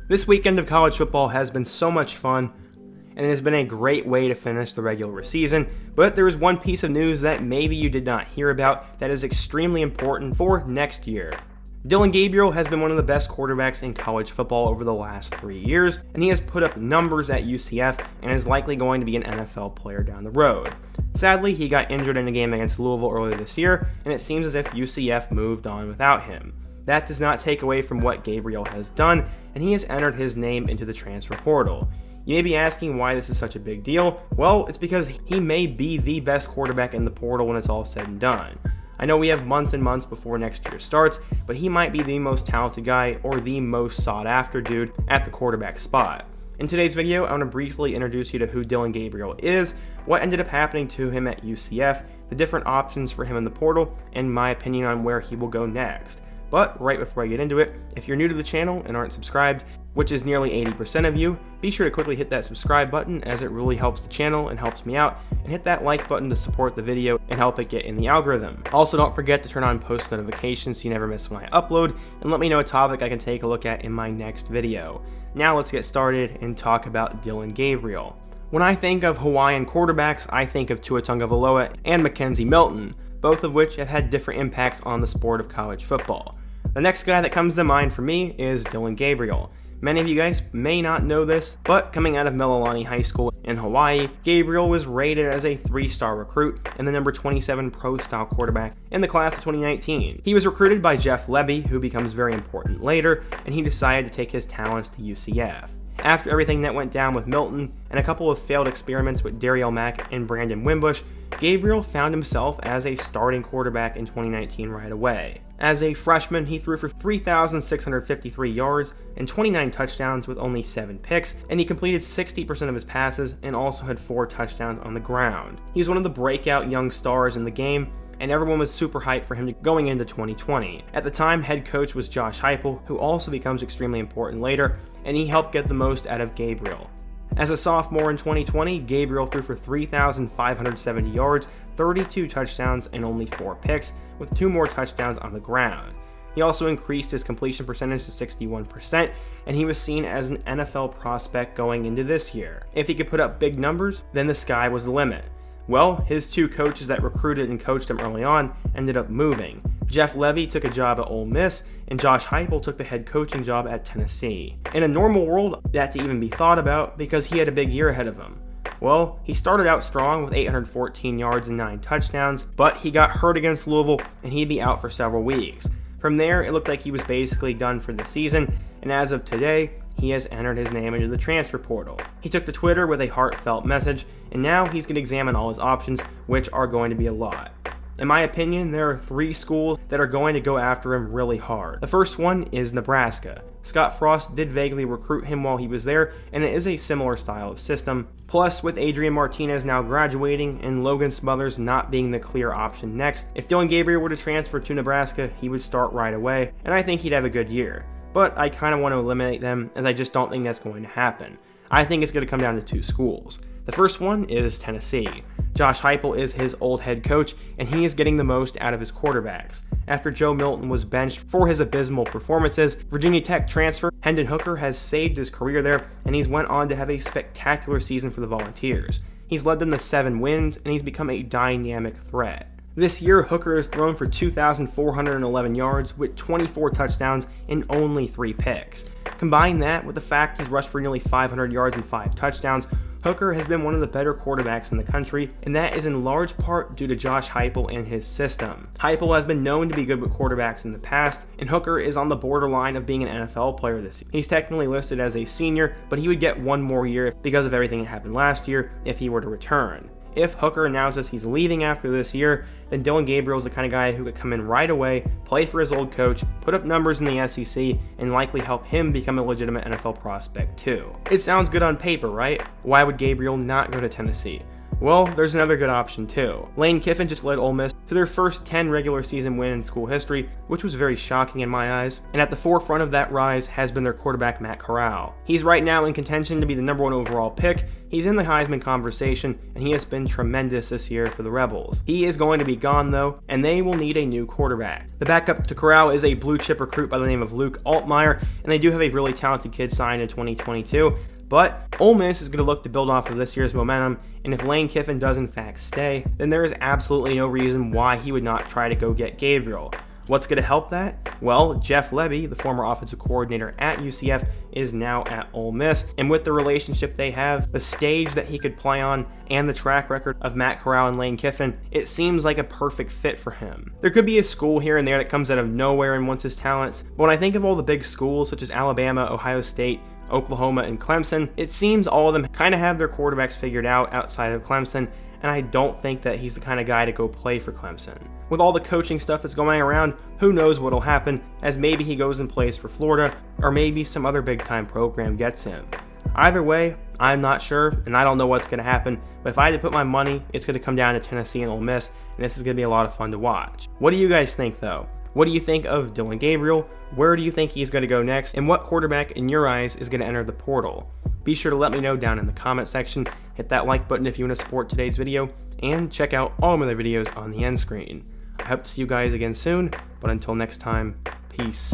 This weekend of college football has been so much fun, and it has been a great way to finish the regular season, but there is one piece of news that maybe you did not hear about that is extremely important for next year. Dillon Gabriel has been one of the best quarterbacks in college football over the last 3 years, and he has put up numbers at UCF and is likely going to be an NFL player down the road. Sadly, he got injured in a game against Louisville earlier this year, and it seems as if UCF moved on without him. That does not take away from what Gabriel has done, and he has entered his name into the transfer portal. You may be asking why this is such a big deal. Well, it's because he may be the best quarterback in the portal when it's all said and done. I know we have months and months before next year starts, but he might be the most talented guy or the most sought after dude at the quarterback spot. In today's video, I want to briefly introduce you to who Dillon Gabriel is, what ended up happening to him at UCF, the different options for him in the portal, and my opinion on where he will go next. But right before I get into it, if you're new to the channel and aren't subscribed, which is nearly 80% of you, be sure to quickly hit that subscribe button as it really helps the channel and helps me out, and hit that like button to support the video and help it get in the algorithm. Also, don't forget to turn on post notifications so you never miss when I upload, and let me know a topic I can take a look at in my next video. Now let's get started and talk about Dillon Gabriel. When I think of Hawaiian quarterbacks, I think of Tua Tagovailoa and Mackenzie Milton, both of which have had different impacts on the sport of college football. The next guy that comes to mind for me is Dillon Gabriel. Many of you guys may not know this, but coming out of Mililani High School in Hawaii, Gabriel was rated as a 3-star recruit and the number 27 pro-style quarterback in the class of 2019. He was recruited by Jeff Lebby, who becomes very important later, and he decided to take his talents to UCF. After everything that went down with Milton and a couple of failed experiments with Dariel Mack and Brandon Wimbush, Gabriel found himself as a starting quarterback in 2019 right away. As a freshman, he threw for 3,653 yards and 29 touchdowns with only 7 picks, and he completed 60% of his passes and also had 4 touchdowns on the ground. He was one of the breakout young stars in the game, and everyone was super hyped for him going into 2020. At the time, head coach was Josh Heupel, who also becomes extremely important later, and he helped get the most out of Gabriel. As a sophomore in 2020, Gabriel threw for 3,570 yards, 32 touchdowns, and only 4 picks, with 2 more touchdowns on the ground. He also increased his completion percentage to 61%, and he was seen as an NFL prospect going into this year. If he could put up big numbers, then the sky was the limit. Well, his 2 coaches that recruited and coached him early on ended up moving. Jeff Lebby took a job at Ole Miss, and Josh Heupel took the head coaching job at Tennessee. In a normal world, that to even be thought about because he had a big year ahead of him. Well, he started out strong with 814 yards and 9 touchdowns, but he got hurt against Louisville and he'd be out for several weeks. From there, it looked like he was basically done for the season, and as of today, he has entered his name into the transfer portal. He took to Twitter with a heartfelt message, and now he's going to examine all his options, which are going to be a lot. In my opinion, there are 3 schools that are going to go after him really hard. The first one is Nebraska. Scott Frost did vaguely recruit him while he was there, and it is a similar style of system. Plus, with Adrian Martinez now graduating and Logan Smothers not being the clear option next, if Dillon Gabriel were to transfer to Nebraska, he would start right away, and I think he'd have a good year. But I kind of want to eliminate them, as I just don't think that's going to happen. I think it's going to come down to 2 schools. The first one is Tennessee. Josh Heupel is his old head coach, and he is getting the most out of his quarterbacks. After Joe Milton was benched for his abysmal performances, Virginia Tech transfer Hendon Hooker has saved his career there, and he's went on to have a spectacular season for the Volunteers. He's led them to 7 wins, and he's become a dynamic threat. This year, Hooker has thrown for 2,411 yards with 24 touchdowns and only 3 picks. Combine that with the fact he's rushed for nearly 500 yards and 5 touchdowns, Hooker has been one of the better quarterbacks in the country, and that is in large part due to Josh Heupel and his system. Heupel has been known to be good with quarterbacks in the past, and Hooker is on the borderline of being an NFL player this year. He's technically listed as a senior, but he would get 1 more year because of everything that happened last year if he were to return. If Hooker announces he's leaving after this year, then Dillon Gabriel is the kind of guy who could come in right away, play for his old coach, put up numbers in the SEC, and likely help him become a legitimate NFL prospect too. It sounds good on paper, right? Why would Gabriel not go to Tennessee? Well, there's another good option too. Lane Kiffin just led Ole Miss to their first 10 regular season win in school history, which was very shocking in my eyes, and at the forefront of that rise has been their quarterback Matt Corral. He's right now in contention to be the #1 overall pick, he's in the Heisman conversation, and he has been tremendous this year for the Rebels. He is going to be gone though, and they will need a new quarterback. The backup to Corral is a blue chip recruit by the name of Luke Altmaier, and they do have a really talented kid signed in 2022, but Ole Miss is going to look to build off of this year's momentum, and if Lane Kiffin does in fact stay, then there is absolutely no reason why he would not try to go get Gabriel. What's going to help that? Well, Jeff Lebby, the former offensive coordinator at UCF, is now at Ole Miss, and with the relationship they have, the stage that he could play on, and the track record of Matt Corral and Lane Kiffin, it seems like a perfect fit for him. There could be a school here and there that comes out of nowhere and wants his talents, but when I think of all the big schools such as Alabama, Ohio State, Oklahoma, and Clemson, it seems all of them kind of have their quarterbacks figured out outside of Clemson, and I don't think that he's the kind of guy to go play for Clemson. With all the coaching stuff that's going around, who knows what'll happen, as maybe he goes and plays for Florida, or maybe some other big time program gets him. Either way, I'm not sure, and I don't know what's going to happen, but if I had to put my money, it's going to come down to Tennessee and Ole Miss, and this is going to be a lot of fun to watch. What do you guys think though? What do you think of Dillon Gabriel? Where do you think he's going to go next? And what quarterback in your eyes is going to enter the portal? Be sure to let me know down in the comment section. Hit that like button if you want to support today's video, and check out all my other videos on the end screen. I hope to see you guys again soon, but until next time, peace.